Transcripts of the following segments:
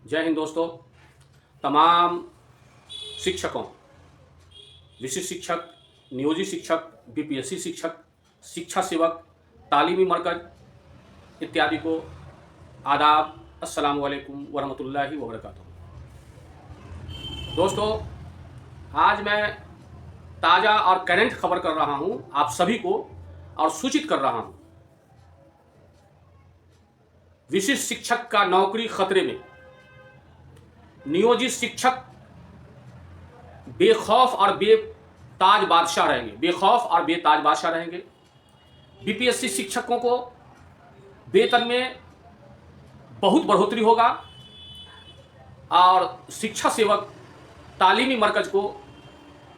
जय हिंद दोस्तों। तमाम शिक्षकों, विशिष्ट शिक्षक, नियोजित शिक्षक, बीपीएससी शिक्षक, शिक्षा सेवक, तालीमी मरकज इत्यादि को आदाब, अस्सलाम वालेकुम वरहमतुल्लाहि वबरकातुहू। दोस्तों, आज मैं ताज़ा और करंट खबर कर रहा हूं आप सभी को और सूचित कर रहा हूं। विशिष्ट शिक्षक का नौकरी खतरे में। नियोजित शिक्षक बेखौफ और बेताज बादशाह रहेंगे, बेखौफ और बेताज बादशाह रहेंगे। बीपीएससी शिक्षकों को वेतन में बहुत बढ़ोतरी होगा और शिक्षा सेवक, तालीमी मरकज को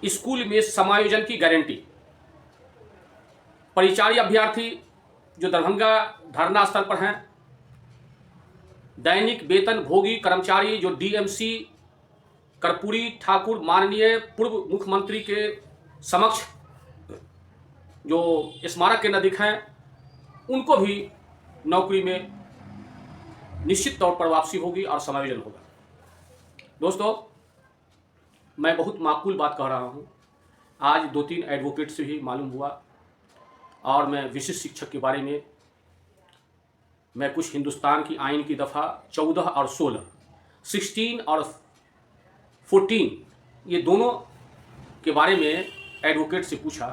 स्कूल में समायोजन की गारंटी। परिचारी अभ्यर्थी जो दरभंगा धरना स्थल पर हैं, दैनिक वेतन भोगी कर्मचारी जो डीएमसी कर्पूरी ठाकुर माननीय पूर्व मुख्यमंत्री के समक्ष जो स्मारक के नज़दीक हैं, उनको भी नौकरी में निश्चित तौर पर वापसी होगी और समायोजन होगा। दोस्तों, मैं बहुत माकूल बात कह रहा हूँ। आज 2-3 एडवोकेट से भी मालूम हुआ और मैं विशिष्ट शिक्षक के बारे में मैं कुछ हिंदुस्तान की आइन की दफ़ा 14 और 16, 16 और 14 ये दोनों के बारे में एडवोकेट से पूछा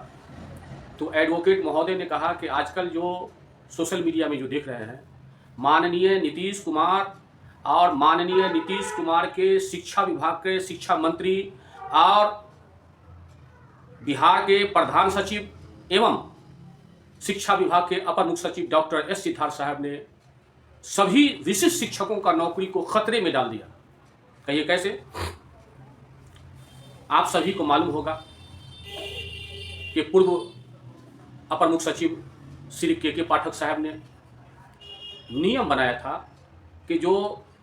तो एडवोकेट महोदय ने कहा कि आजकल जो सोशल मीडिया में जो देख रहे हैं, माननीय नीतीश कुमार और माननीय नीतीश कुमार के शिक्षा विभाग के शिक्षा मंत्री और बिहार के प्रधान सचिव एवं शिक्षा विभाग के अपर मुख्य सचिव डॉक्टर एस सिद्धार्थ साहब ने सभी विशिष्ट शिक्षकों का नौकरी को खतरे में डाल दिया। कहिए कैसे? आप सभी को मालूम होगा कि पूर्व अपर मुख्य सचिव श्री के पाठक साहब ने नियम बनाया था कि जो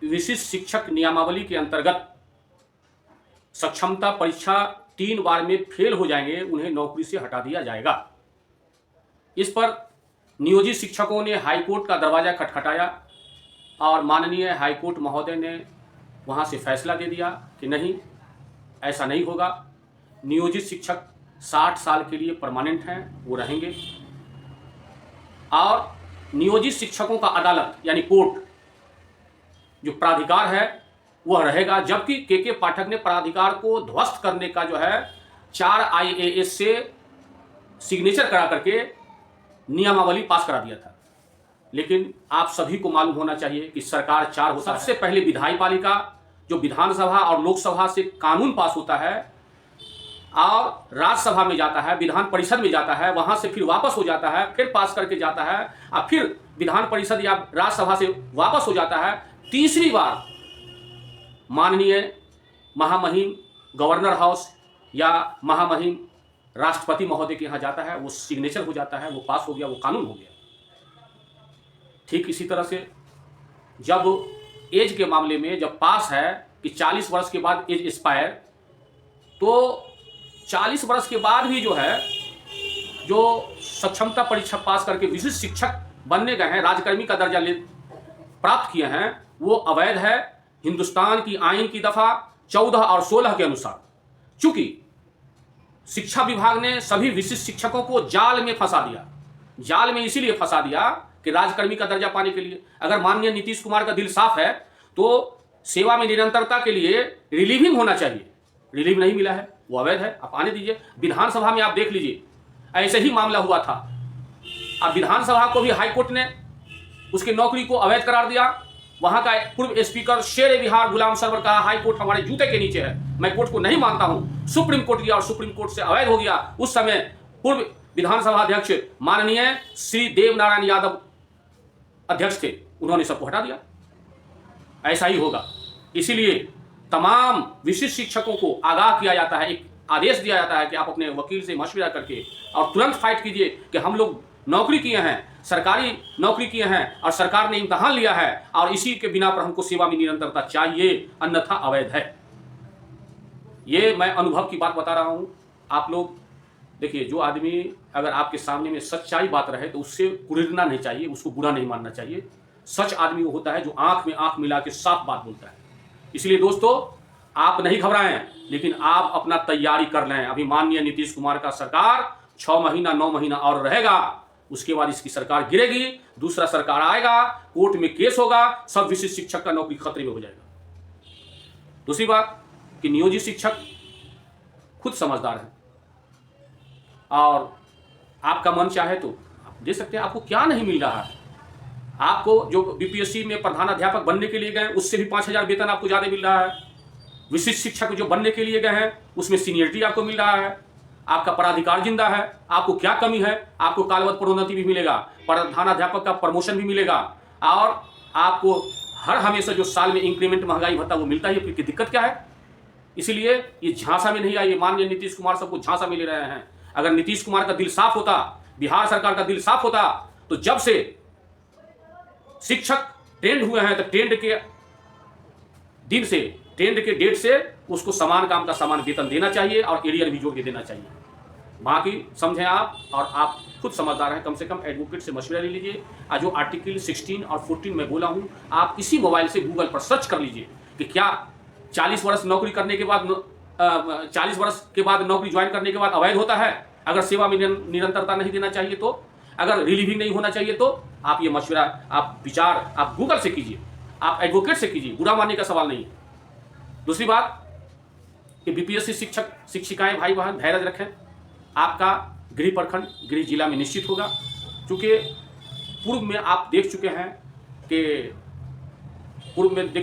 विशिष्ट शिक्षक नियमावली के अंतर्गत सक्षमता परीक्षा 3 बार में फेल हो जाएंगे, उन्हें नौकरी से हटा दिया जाएगा। इस पर नियोजित शिक्षकों ने हाईकोर्ट का दरवाज़ा खटखटाया और माननीय हाईकोर्ट महोदय ने वहाँ से फैसला दे दिया कि नहीं, ऐसा नहीं होगा। नियोजित शिक्षक 60 साल के लिए परमानेंट हैं, वो रहेंगे और नियोजित शिक्षकों का अदालत यानी कोर्ट जो प्राधिकार है वह रहेगा। जबकि के पाठक ने प्राधिकार को ध्वस्त करने का जो है 4 IAS से सिग्नेचर करा करके नियमावली पास करा दिया था। लेकिन आप सभी को मालूम होना चाहिए कि सरकार 4 होता है। सबसे पहले विधायपालिका जो विधानसभा और लोकसभा से कानून पास होता है और राज्यसभा में जाता है, विधान परिषद में जाता है, वहां से फिर वापस हो जाता है, फिर पास करके जाता है और फिर विधान परिषद या राज्यसभा से वापस हो जाता है। तीसरी बार माननीय महामहिम गवर्नर हाउस या महामहिम राष्ट्रपति महोदय के यहाँ जाता है, वो सिग्नेचर हो जाता है, वो पास हो गया, वो कानून हो गया। ठीक इसी तरह से जब एज के मामले में जब पास है कि 40 वर्ष के बाद एज एक्सपायर, तो 40 वर्ष के बाद भी जो है जो सक्षमता परीक्षा पास करके विशिष्ट शिक्षक बनने गए हैं, राजकर्मी का दर्जा प्राप्त किए हैं, वो अवैध है हिंदुस्तान की आइन की दफ़ा 14 और 16 के अनुसार। चूंकि शिक्षा विभाग ने सभी विशिष्ट शिक्षकों को जाल में फंसा दिया। जाल में इसीलिए फंसा दिया कि राजकर्मी का दर्जा पाने के लिए। अगर माननीय नीतीश कुमार का दिल साफ है तो सेवा में निरंतरता के लिए रिलीविंग होना चाहिए। रिलीव नहीं मिला है, वो अवैध है, आप आने दीजिए। विधानसभा में आप देख लीजिए, ऐसे ही मामला हुआ था। अब विधानसभा को भी हाईकोर्ट ने उसकी नौकरी को अवैध करार दिया। वहां का पूर्व स्पीकर शेर बिहार गुलाम सरवर कहा हाईकोर्ट हमारे जूते के नीचे है, मैं कोर्ट को नहीं मानता हूं। सुप्रीम कोर्ट गया और सुप्रीम कोर्ट से अवैध हो गया। उस समय पूर्व विधानसभा अध्यक्ष माननीय श्री देवनारायण यादव अध्यक्ष थे, उन्होंने सबको हटा दिया। ऐसा ही होगा। इसीलिए तमाम विशिष्ट शिक्षकों को आगाह किया जाता है, एक आदेश दिया जाता है कि आप अपने वकील से मशवरा करके और तुरंत फाइट कीजिए कि हम लोग नौकरी किए हैं, सरकारी नौकरी किए हैं और सरकार ने इम्तहान लिया है और इसी के बिना पर हमको सेवा में निरंतरता चाहिए, अन्यथा अवैध है। ये मैं अनुभव की बात बता रहा हूं। आप लोग देखिए, जो आदमी अगर आपके सामने में सच्चाई बात रहे तो उससे कुड़ना नहीं चाहिए, उसको बुरा नहीं मानना चाहिए। सच आदमी वो होता है जो आंख में आंख मिला के साफ बात बोलता है। इसलिए दोस्तों, आप नहीं घबराएं, लेकिन आप अपना तैयारी कर लें। अभी माननीय नीतीश कुमार का सरकार 6 महीना 9 महीना और रहेगा, उसके बाद इसकी सरकार गिरेगी, दूसरा सरकार आएगा, कोर्ट में केस होगा, सब विशिष्ट शिक्षक का नौकरी खतरे में हो जाएगा। दूसरी बात कि नियोजित शिक्षक खुद समझदार है और आपका मन चाहे तो आप दे सकते हैं। आपको क्या नहीं मिल रहा है? आपको जो बीपीएससी में प्रधानाध्यापक बनने के लिए गए उससे भी 5,000 वेतन आपको ज़्यादा मिल रहा है। विशिष्ट शिक्षक जो बनने के लिए गए हैं उसमें सीनियरिटी आपको मिल रहा है। आपका पदाधिकार जिंदा है। आपको क्या कमी है? आपको कालवत प्रोन्नति भी मिलेगा, प्रधानाध्यापक का प्रमोशन भी मिलेगा और आपको हर हमेशा जो साल में इंक्रीमेंट महंगाई भत्ता वो मिलता ही है। फिर दिक्कत क्या है? इसीलिए ये झांसा में नहीं आइए। माननीय नीतीश कुमार सबको झांसा में ले रहे हैं। अगर नीतीश कुमार का दिल साफ होता, बिहार सरकार का दिल साफ होता, तो जब से शिक्षक ट्रेंड हुए हैं तो ट्रेंड के दिन से, ट्रेंड के डेट से उसको समान काम का समान वेतन देना चाहिए और एरियर भी जोड़ के देना चाहिए। बाकी समझें आप, और आप खुद समझदार हैं, कम से कम एडवोकेट से मशवरा ले लीजिए। आज जो आर्टिकल 16 और 14 में बोला हूं, आप इसी मोबाइल से गूगल पर सर्च कर लीजिए कि क्या 40 वर्ष नौकरी करने के बाद 40 वर्ष के बाद नौकरी ज्वाइन करने के बाद अवैध होता है? अगर सेवा में निरंतरता नहीं देना चाहिए तो, अगर रिलीविंग नहीं होना चाहिए तो आप ये मशवरा, आप विचार आप गूगल से कीजिए, आप एडवोकेट से कीजिए, बुरा मानने का सवाल नहीं है। दूसरी बात कि बीपीएससी शिक्षक शिक्षिकाएं भाई बहन धैर्य रखें। आपका गृह प्रखंड गृह जिला में निश्चित होगा, क्योंकि पूर्व में आप देख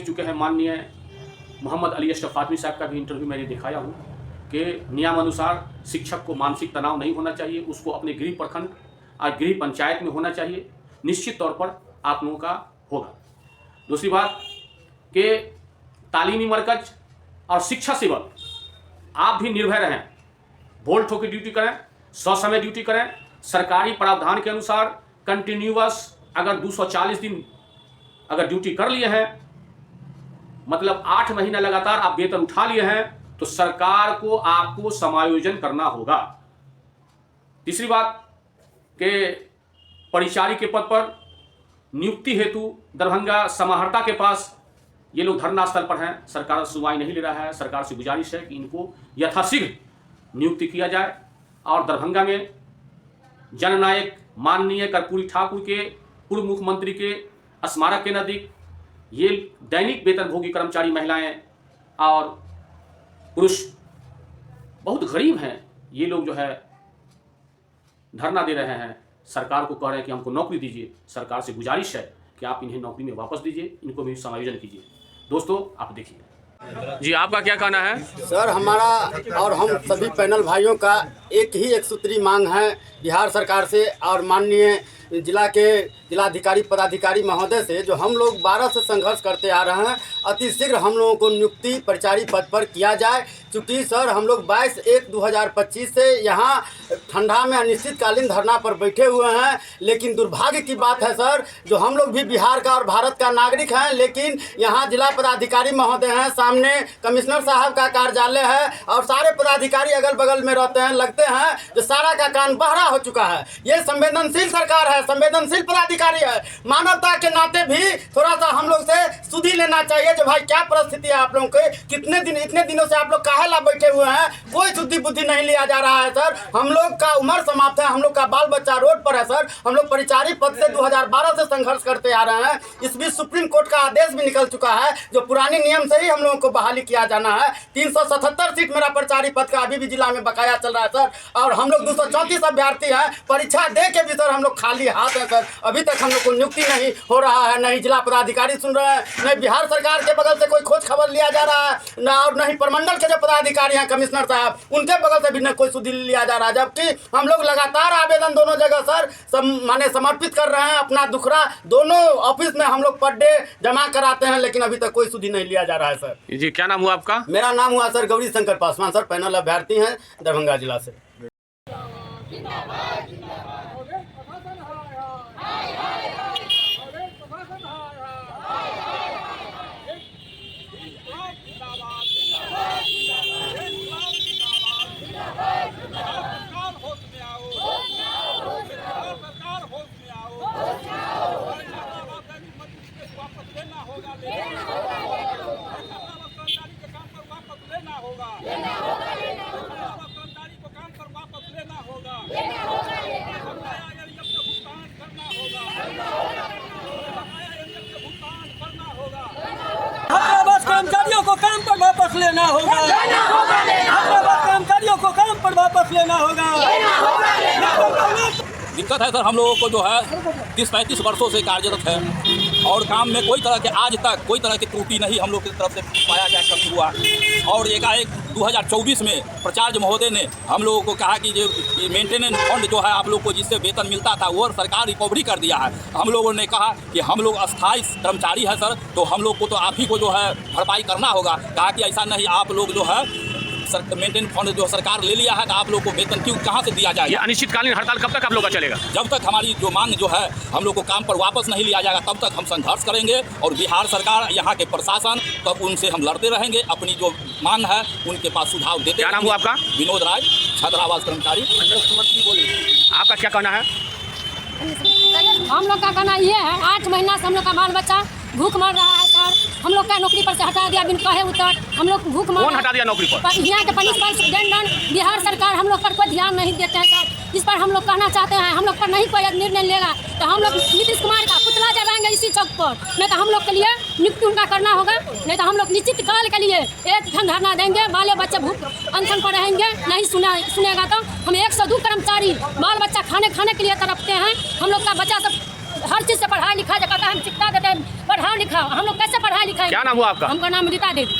चुके हैं माननीय मोहम्मद अली अशरफ फातमी साहब का भी इंटरव्यू मैंने दिखाया हूँ कि नियमानुसार शिक्षक को मानसिक तनाव नहीं होना चाहिए, उसको अपने गृह प्रखंड और गृह पंचायत में होना चाहिए। निश्चित तौर पर आप लोगों का होगा। दूसरी बात कि तालीमी मरकज और शिक्षा सेवक आप भी निर्भय रहें, बोल्ट होकर ड्यूटी करें, ससमय ड्यूटी करें, सरकारी प्रावधान के अनुसार कंटिन्यूअस अगर 240 दिन अगर ड्यूटी कर लिए हैं, मतलब 8 महीना लगातार आप वेतन उठा लिए हैं, तो सरकार को आपको समायोजन करना होगा। तीसरी बात कि परिचारी के पद पर नियुक्ति हेतु दरभंगा समाहर्ता के पास ये लोग धरना स्थल पर हैं, सरकार सुनवाई नहीं ले रहा है। सरकार से गुजारिश है कि इनको यथाशीघ्र नियुक्ति किया जाए और दरभंगा में जननायक माननीय कर्पूरी ठाकुर के पूर्व मुख्यमंत्री के स्मारक के नज़दीक ये दैनिक वेतनभोगी कर्मचारी महिलाएं और पुरुष बहुत गरीब हैं, ये लोग जो है धरना दे रहे हैं, सरकार को कह रहे हैं कि हमको नौकरी दीजिए। सरकार से गुजारिश है कि आप इन्हें नौकरी में वापस दीजिए, इनको भी समायोजन कीजिए। दोस्तों आप देखिए जी, आपका क्या कहना है? सर, हमारा और हम सभी पैनल भाइयों का एक ही एक सूत्री मांग है बिहार सरकार से और माननीय जिलाधिकारी पदाधिकारी महोदय से, जो हम लोग 12 से संघर्ष करते आ रहे हैं, अति शीघ्र हम लोगों को नियुक्ति परिचारी पद पर किया जाए। चूँकि सर हम लोग 22/1/2025 से यहाँ ठंडा में अनिश्चितकालीन धरना पर बैठे हुए हैं, लेकिन दुर्भाग्य की बात है सर, जो हम लोग भी बिहार का और भारत का नागरिक हैं, लेकिन यहाँ जिला पदाधिकारी महोदय हैं, सामने कमिश्नर साहब का कार्यालय है और सारे पदाधिकारी अगल बगल में रहते हैं, लगते हैं जो सारा का कान बहरा हो चुका है। ये संवेदनशील सरकार है, संवेदनशील पदाधिकारी है, मानवता के नाते भी थोड़ा सा हम लोग से सुधी लेना चाहिए। जो भाई क्या परिस्थिति है आप लोगों के, इतने दिनों से आप लोग काहेला बैठे हुए हैं, कोई शुद्धि बुद्धि नहीं लिया जा रहा है सर। हम लोग का उम्र समाप्त है, हम लोग का बाल बच्चा रोड पर है सर। हम लोग परिचारी पद से 2012 से संघर्ष करते आ रहे हैं। इस बीच सुप्रीम कोर्ट का आदेश भी निकल चुका है, जो पुराने नियम से ही हम लोगों को बहाली किया जाना है। 377 सीट मेरा परिचारी पद का अभी भी जिला में बकाया चल रहा है सर, और हम लोग 234 अभ्यर्थी हैं। परीक्षा दे के भी सर हम लोग खाली हाथ हैं सर। अभी तक हम लोग को नियुक्ति नहीं हो रहा है, नहीं जिला पदाधिकारी सुन रहे हैं, नहीं बिहार सरकार के बगल से कोई खोज खबर लिया जा रहा है, ना और नहीं प्रमंडल के जो पदाधिकारी हैं कमिश्नर साहब, उनके बगल से भी न कोई सुधी लिया जा रहा है। जबकि हम लोग लगातार आवेदन दोनों जगह सर समर्पित कर रहे हैं, अपना दुखड़ा दोनों ऑफिस में हम लोग पर डे जमा कराते हैं, लेकिन अभी तक कोई सुधी नहीं लिया जा रहा है सर। जी, क्या नाम हुआ आपका? मेरा नाम हुआ sir Gauri Shankar Paswan sir, panel अभ्यर्थी हैं दरभंगा जिला से। होगा वापस लेना होगा। हैदराबाद कामकारियों को काम पर वापस लेना होगा। दिक्कत है सर, हम लोगों को जो है 30-35 वर्षों से कार्यरत है और काम में कोई तरह के आज तक कोई तरह की त्रुटि नहीं हम लोग की तरफ से पाया गया, कमी हुआ। और एकाएक 2024 में प्राचार्य महोदय ने हम लोगों को कहा कि जो मेंटेनेंस फंड जो है आप लोग को जिससे वेतन मिलता था वो सरकार रिकवरी कर दिया है। हम लोगों ने कहा कि हम लोग अस्थायी कर्मचारी है सर, तो हम लोग को तो आप ही को जो है भरपाई करना होगा। कहा कि ऐसा नहीं, आप लोग जो है मेंटेन फंड जो सरकार ले लिया है तो आप लोग को वेतन क्यों कहाँ से दिया जाएगा। ये अनिश्चितकालीन हड़ताल कब तक आप लोग का चलेगा? जब तक हमारी जो मांग जो है हम लोग को काम पर वापस नहीं लिया जाएगा तब तक हम संघर्ष करेंगे। और बिहार सरकार, यहाँ के प्रशासन, तब उनसे हम लड़ते रहेंगे। अपनी जो मांग है उनके पास सुझाव देते। क्या नाम हुआ आपका? विनोद राय, छात्रावास कर्मचारी। आपका क्या कहना है? हम लोग का कहना ये है, 8 महीना से हम लोग का बाल बच्चा भूख मर रहा है सर। हम लोग का नौकरी पर से हटा दिया बिन कहे उतर। हम लोग भूख मर। कौन हटा दिया नौकरी पर? यहाँ के प्रिंसिपल सुपरिटेंडेंट, बिहार सरकार हम लोग पर कोई ध्यान नहीं देते हैं सर। इस पर हम लोग कहना चाहते हैं, हम लोग पर नहीं कोई निर्णय लेगा तो हम लोग नीतीश कुमार का पुतला जलाएंगे इसी चौक पर। नहीं तो हम लोग के लिए नियुक्ति उनका करना होगा, नहीं तो हम लोग निश्चित काल के लिए एक धरना देंगे। बाले बच्चे भूख अनशन पर रहेंगे, नहीं सुनेगा तो हम 102 कर्मचारी बाल बच्चा खाने के लिए तड़पते हैं। हम लोग का बच्चा सब हर चीज़ से पढ़ाई लिखाई कहता है, हम शिक्षा देते हैं, पढ़ा लिखा। हम लोग कैसे पढ़ाई लिखाई? क्या नाम हुआ आपका? हमका नाम रीता देवी।